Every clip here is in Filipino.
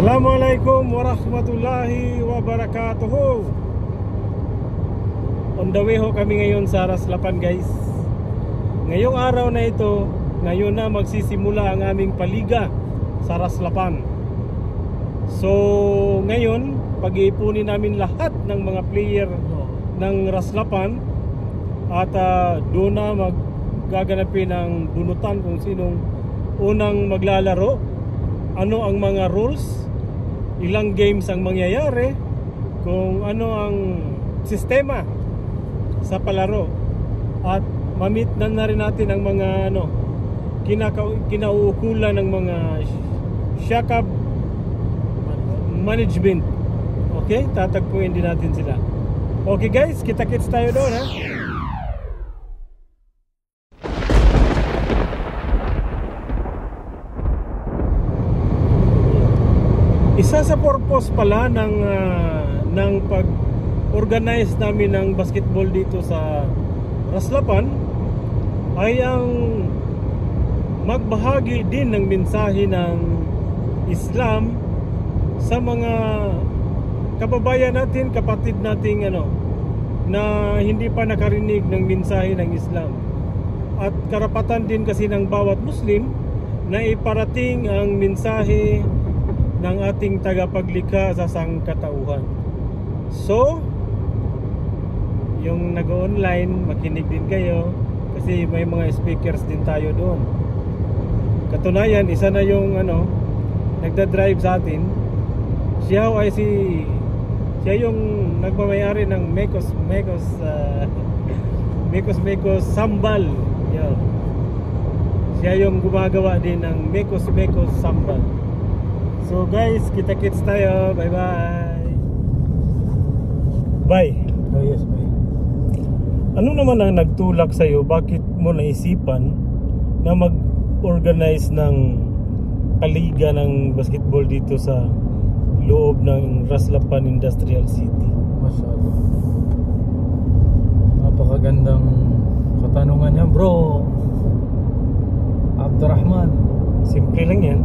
Assalamualaikum warahmatullahi wabarakatuh. On the way ho kami ngayon sa Raslapan, guys. Ngayong araw na ito, ngayon na magsisimula ang aming paliga sa Raslapan. So ngayon, pag-iipunin namin lahat ng mga player ng Raslapan at doon na magaganapin ang bunutan kung sinong unang maglalaro, ano ang mga rules, ilang games ang mangyayari, kung ano ang sistema sa palaro, at mamit na rin natin ang mga kinauukulan ng mga Shakab management. Okay, tatagpuin din natin sila. Okay guys, kita-kits tayo doon, ha. Isa sa purpose pala ng pag-organize namin ng basketball dito sa Raslapan ay ang magbahagi din ng mensahe ng Islam sa mga kababayan natin, kapatid nating na hindi pa nakarinig ng mensahe ng Islam. At karapatan din kasi ng bawat Muslim na iparating ang mensahe ng ating tagapaglikha sa sangkatauhan. So, yung nag-online, makinig din kayo kasi may mga speakers din tayo doon. Katunayan, isa na yung nagda-drive sa atin. Siya yung nagmamayari ng Mekos Sambal. Yan. Siya yung gumagawa din ng Mekos Sambal. So guys, kita-kits tayo. Bye-bye. Bye. Oh yes, bye. Ano naman ang nagtulak sa'yo? Bakit mo naisipan na mag-organize ng paliga ng basketball dito sa loob ng Raslapan Industrial City? Masyado. Napakagandang katanungan niya, bro. Abdurrahman. Simple lang yan.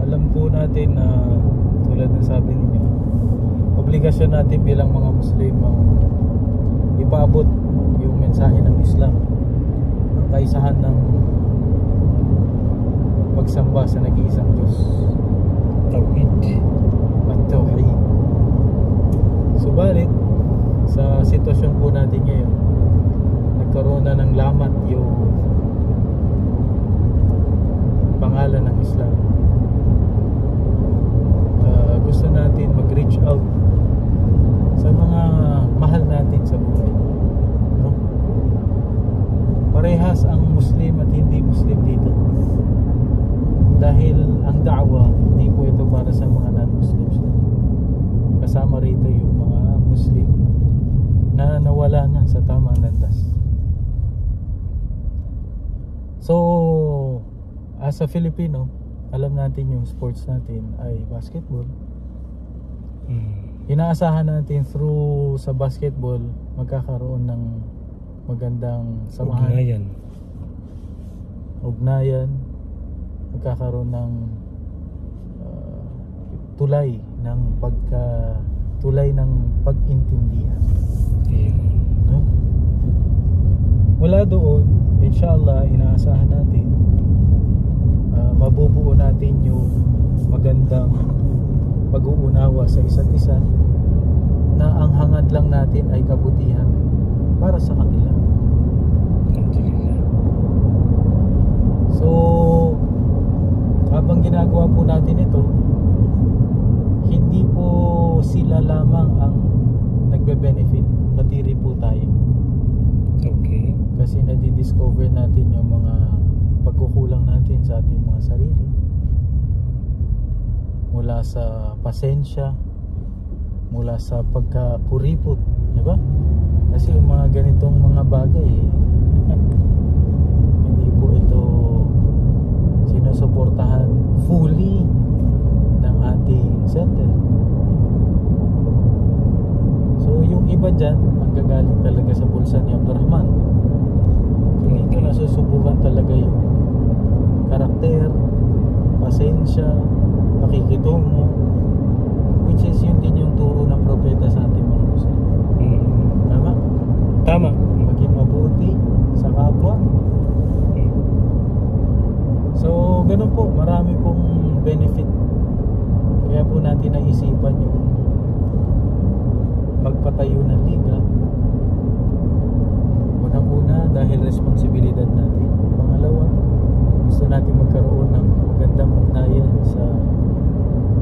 Alam po natin na tulad ng sabi ninyo, obligasyon natin bilang mga Muslim ang ipaabot yung mensahe ng Islam, ang kaisahan ng pagsamba sa nag-iisang Diyos, Tawhid at Tawhid. Subalit sa sitwasyon po natin ngayon, nagkaroon na ng lamat yung pangalan ng Islam. Gusto natin mag-reach out sa mga mahal natin sa buhay, no? Parehas ang Muslim at hindi Muslim dito, dahil ang da'wa hindi po ito para sa mga non-Muslims. Kasama rito yung mga Muslim na nawala na sa tamang landas. So as a Filipino, alam natin yung sports natin ay basketball. Inaasahan natin through sa basketball magkakaroon ng magandang samahan, ugnayan, magkakaroon ng tulay ng pag-intindihan. No? Wala doon, inshallah, inaasahan natin mabubuo natin yung magandang pag-uunawa sa isa't isa, na ang hangad lang natin ay kabutihan para sa kanila. So habang ginagawa po natin ito, hindi po sila lamang ang nagbe-benefit, pati rin po tayo. Okay. Kasi nadi-discover natin yung mga pagkukulang natin sa ating mga sarili, mula sa pasensya, mula sa pagkapuripot, di ba? Kasi yung mga ganitong mga bagay hindi po ito sinusuportahan fully ng ating center. So yung iba dyan, manggagaling talaga sa bulsa ni Abdurrahman. So dito nasusubukan talaga yung karakter, siya, pakikitungo, which is yun din yung turo ng propeta sa ating mga Muslim. Tama? Tama. Maging mabuti sa kapwa. So ganun po, marami pong benefit. Kaya po natin naisipan yung magpatayo ng liga. Unang-una dahil responsibilidad natin. Pangalawa, gusto natin magkaroon ng magandang ugnayan sa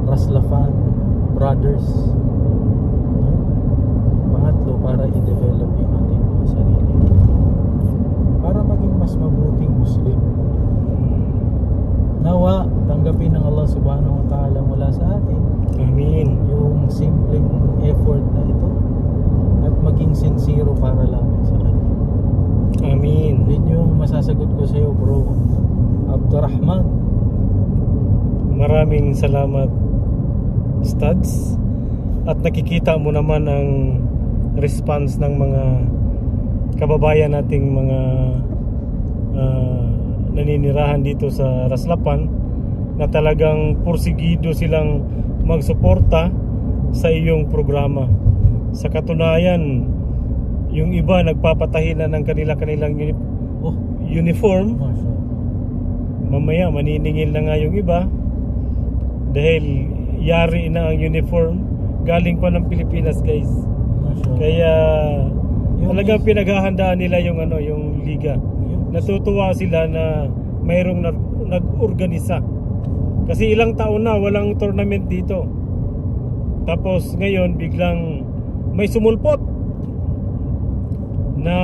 Raslafan Brothers, no? Pangatlo, para i-develop yung ating mga sarili, para maging mas mabuting Muslim. Nawa, tanggapin ng Allah subhanahu wa ta'ala mula sa atin. Amin. Yung simpleng effort na ito at maging sincero para lamang sa kanya. Amin. Yun yung masasagot ko sa iyo, bro Abdurrahman. Maraming salamat, Studs. At nakikita mo naman ang response ng mga kababayan nating mga naninirahan dito sa Raslapan, na talagang pursigido silang magsuporta sa iyong programa. Sa katunayan, yung iba nagpapatahi na ng kanilang uniform. Mamaya maniningil na nga yung iba dahil yari na ang uniform, galing pa ng Pilipinas, guys. Kaya talagang pinaghahandaan nila yung yung liga. Natutuwa sila na mayroong nag-organisa. Kasi ilang taon na walang tournament dito. Tapos ngayon biglang may sumulpot na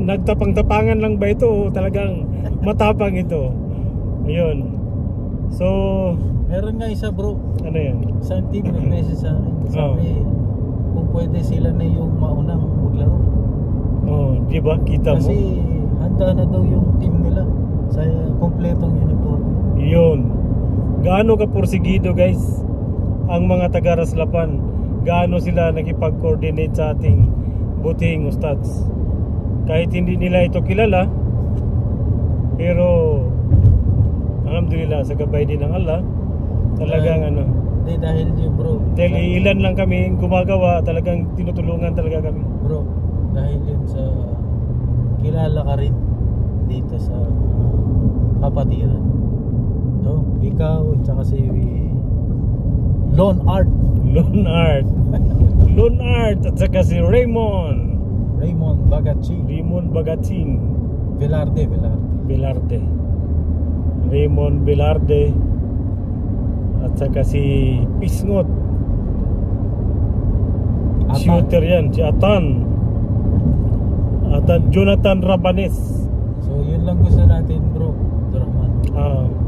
nagtapang-tapangan lang ba ito o talagang matapang ito. Ayun. So, meron nga isa, bro. Ano yan? Isang team nag-message sa akin. Sabi, kung pwede sila na yung maunang maglaro. Oh, di ba? Kita mo? Kasi handa na daw yung team nila sa kompletong uniform. Yun. Gaano ka porsigido, guys, ang mga taga Raslapan. Gaano sila nakipag-coordinate sa ating butihing ustads. Kahit hindi nila ito kilala, pero alhamdulillah, sa gabay din ng Allah, talagang dahil yun, bro. Dahil ilan lang kami gumagawa, talagang tinutulungan talaga kami. Bro, dahil yun sa kilala ka rin dito sa kapatiran. No? Ikaw, tsaka si Lone Art. Lone Art, at saka si Raymond Bagatsing. Velarde. Raymond Velarde, at saka si Pisngot. Shooter yan, si Atan. At Jonathan Rabanes. So yun lang gusto natin, bro Abdurrahman.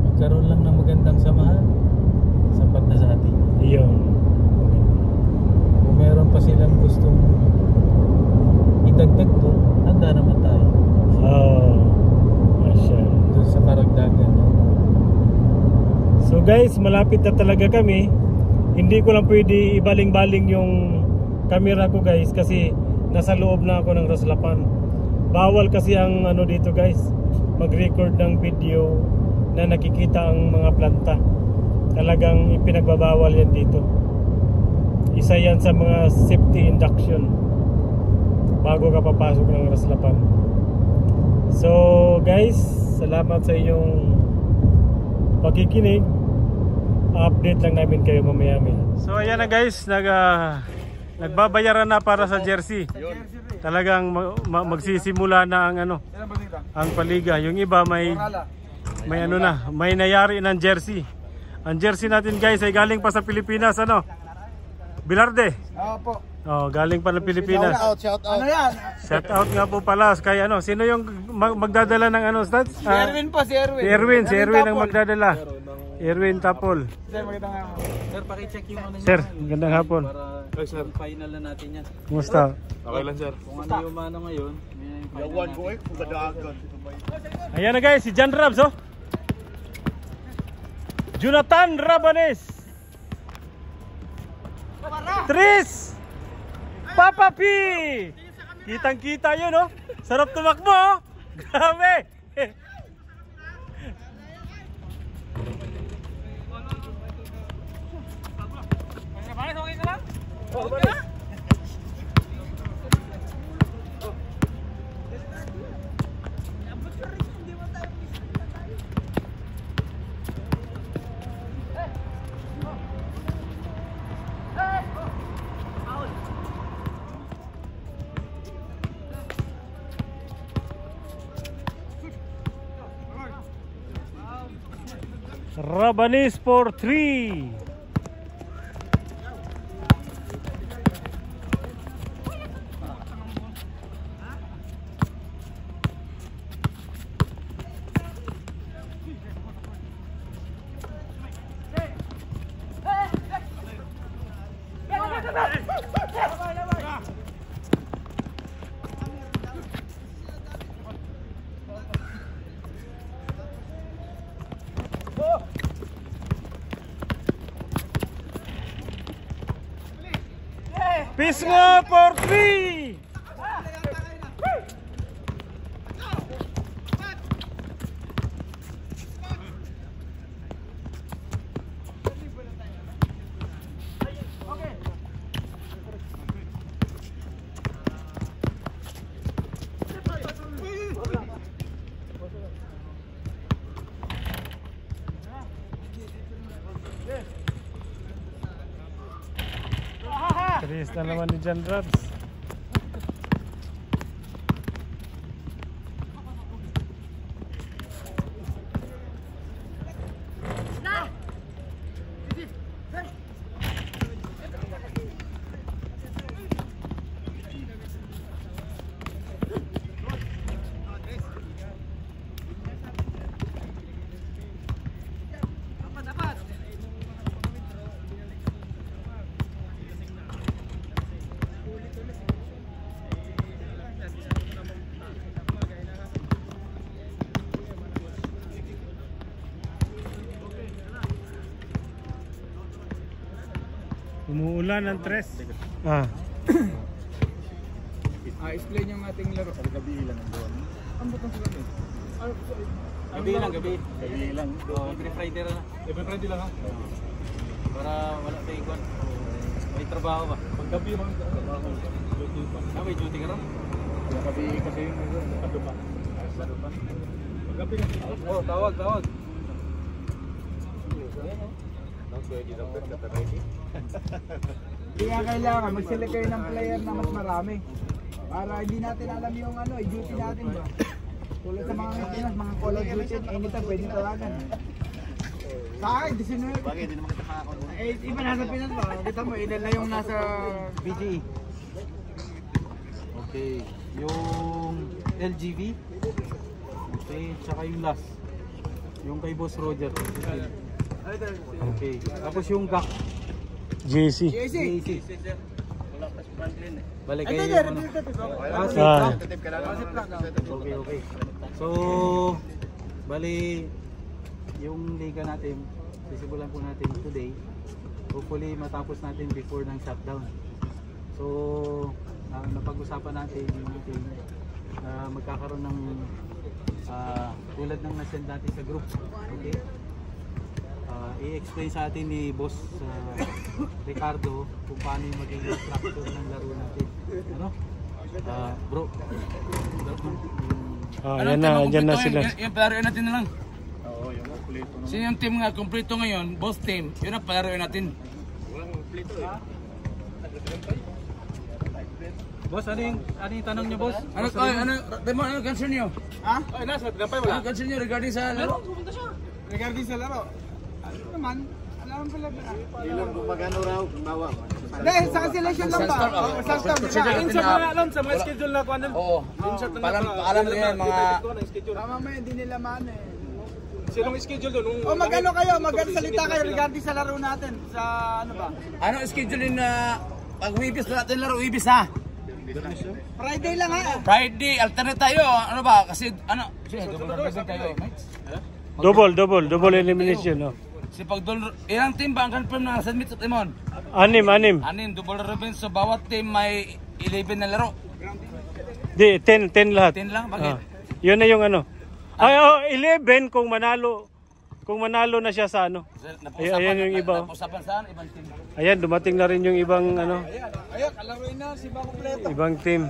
Magkaroon lang ng magandang samahan, sapat na sa atin. Iyon. Kung meron pa silang gustong idagdag to, handa naman tayo. Doon sa karagdagan. So guys, malapit na talaga kami. Hindi ko lang pwede ibaling-baling yung camera ko, guys, kasi nasa loob na ako ng Raslapan. Bawal kasi ang dito, guys, mag-record ng video na nakikita ang mga planta. Talagang ipinagbabawal yan dito. Isa yan sa mga safety induction bago ka papasok ng Raslapan. So guys, salamat sa inyong pakikinig. Update lang namin kayo mamaya. So ayan na, guys, nagbabayaran na para sa jersey. Talagang magsisimula na ang ang paliga. Yung iba may nayari ng jersey. Ang jersey natin, guys, ay galing pa sa Pilipinas, Velarde. Opo. Galing pa ng Pilipinas. Shout out. Ano yan? Shout out nga po pala kay sino yung magdadala ng Stats? Si Erwin po, si Erwin ang magdadala. Erwin Tapol. Sir, magandang hapon. Sir, paki-check yung Sir, magandang hapon. Para sir, final na natin yan. Kumusta? Okay lang, sir. Kung ano yung ngayon, final natin. Ayan na, guys, si John Rabs, Jonathan Rabanes. Tris! Papa P! Kitang-kita yun, Sarap tumakbo, Grabe! Pares, okay ka lang? Oh, Okay na? Rabanis for 3. Pisngo for 3. Serius na naman ni John Rabs. Umuulan ng tres. Explain yung ating laro. Gabi lang ang doon. Ang butang sila eh. Gabi lang. Gabi lang. Every Friday na. Every Friday lang ha? Para wala tayo ikon. May trabaho ba? Pag gabi lang trabaho. May duty ka rin? Gabi kasi yung padupa. Padupa. Pag gabi kasi. Oh, tawag. Kaya kailangan magsili kayo ng player na mas marami para hindi natin alam yung duty natin ba. Tulad sa mga maintenance, mga call of duty, anytime pwede tawagan. Sa akin, 19. Bagay, hindi naman kita kakakon. Iba nasa Pinas ba? Kita mo, ilan na yung nasa BGE. Okay, yung LGV. Okay, tsaka yung last. Yung kay Boss Roger. Okay, tapos yung GAC. JC. Wala pa si Franklin eh. Balik kayo yung Okay. So, bali yung liga natin, sisimulan po natin today. Hopefully matapos natin before ng shutdown. So, napag-usapan natin yung ating magkakaroon ng tulad ng nasend natin sa group. Okay? I-explain sa atin ni Boss Ricardo kung paano yung maging structure ng laro natin. Ano? Bro. Yan na, dyan na sila. Yung palaruin natin na lang. Oo, yung kompleto. Sino yung team nga kompleto ngayon? Boss team. Yun ang palaruin natin. Walang kompleto eh. Boss, ano yung tanong niyo, Boss? Ano concern niyo? Ha? Ay, nasa gampay wala. Ano concern niyo regarding sa laro? Regarding sa laro. Ano naman? Alam pala ba? Ilang gumagano raw, bawa. Hindi, sa cancellation lang ba? Sa stop. Alam sa mga schedule na kuan. Oo. Paalam na yan mga... Mamaya hindi nila maano eh. Sinong schedule doon? O magano kayo, magsalita kayo regarding sa laro natin. Sa ano ba? Ano schedule na pag-Wibis na natin laro? Wibis ha? Friday lang ha. Friday, alternate tayo. Ano ba? Kasi ano? Double represent tayo. Double elimination, no? Si Pagdol, ilang team ba ang confirm na submit sa Timon? Anim. Anin, double represent. So bawat team may 11 na laro. Di, 10 lahat. 10 lang? Bakit? Yun na yung ano. Ay, 11 kung manalo Kung manalo na siya sa ano. Ayan yung iba. Usapan saan? Ibang team. Ayan, dumating na rin yung ibang ano, Ayan, kalaruin na si Bang kompleto. ibang team.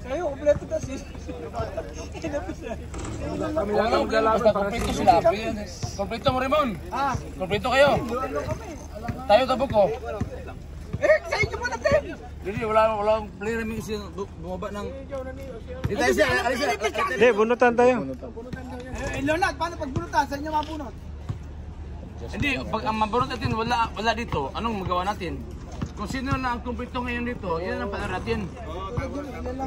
Sa'yo, kompleto ta si. Kami lang ang Basta kompleto sila. Kompleto mo, Raymond. Ah, Kompleto kayo. ano kami? Tayo tabok ko. Sa inyo pa natin! Hindi, wala player rin kasi bumaba ng... Di tayo siya, alis siya. Hindi, bunutan tayo. Leonard, paano pagbunutan? Sa inyo mapunot? Hindi, pag ang mabunot natin wala dito, anong magawa natin? Kung sino na ang kumpleto ngayon dito, yun ang pala natin.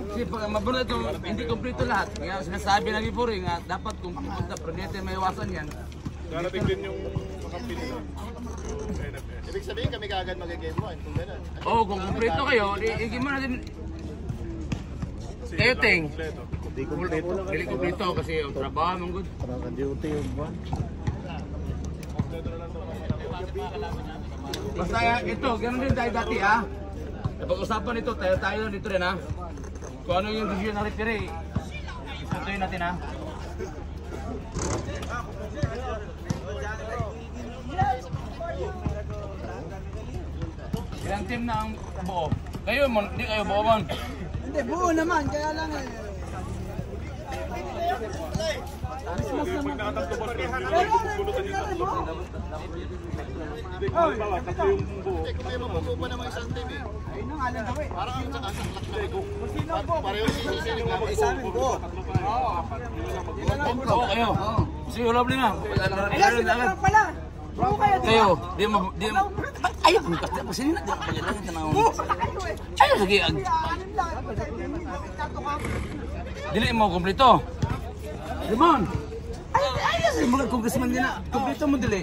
Kasi pag ang mabunot ito, hindi kumpleto lahat. Kaya sinasabi na before nga, dapat kung pupunta, pero hindi natin may iwasan yan. Darating din yung makampili na. Ibig sabihin kami kaagad mag-game mo, kung gano'n. Oo, kung kumpleto kayo, igin mo natin. Kayo, Ting. Hindi kumpleto kasi ang trabaho, mong good. Naka-duty yung buwan. Basta ito, ganun din tayo dati ha. Napag-usapan ito, tayo dito rin ha. Kung ano yung decision na referee, isatuin natin ha. Ilang team na ang buo? Kayo mo, hindi kayo buo man. Hindi, buo naman, kaya lang eh. Pag nakatatlo boss, hindi mo bunutan yung tatlo. Hindi, kung halimbawa, tatlo yung buo. Kung may mabubuo naman isang team eh. Ayun ang alam kami. Parang ang nakasaklak na. Pareho sisinig Yung natin. sa amin, buo. Tatlo pa. Oo kayo. Kasi ulab din na. Ayun, sila pala. Buo kayo, di ba? Kayo, di mo, ayaw kung kasi kasi na di ako pagkailangan tanawin. Buo kayo eh. Ayaw sige, Anim lang. Tato ka. dili mo kompleto. Limon. Ay, mga congressman din na. Kompleto mo dili.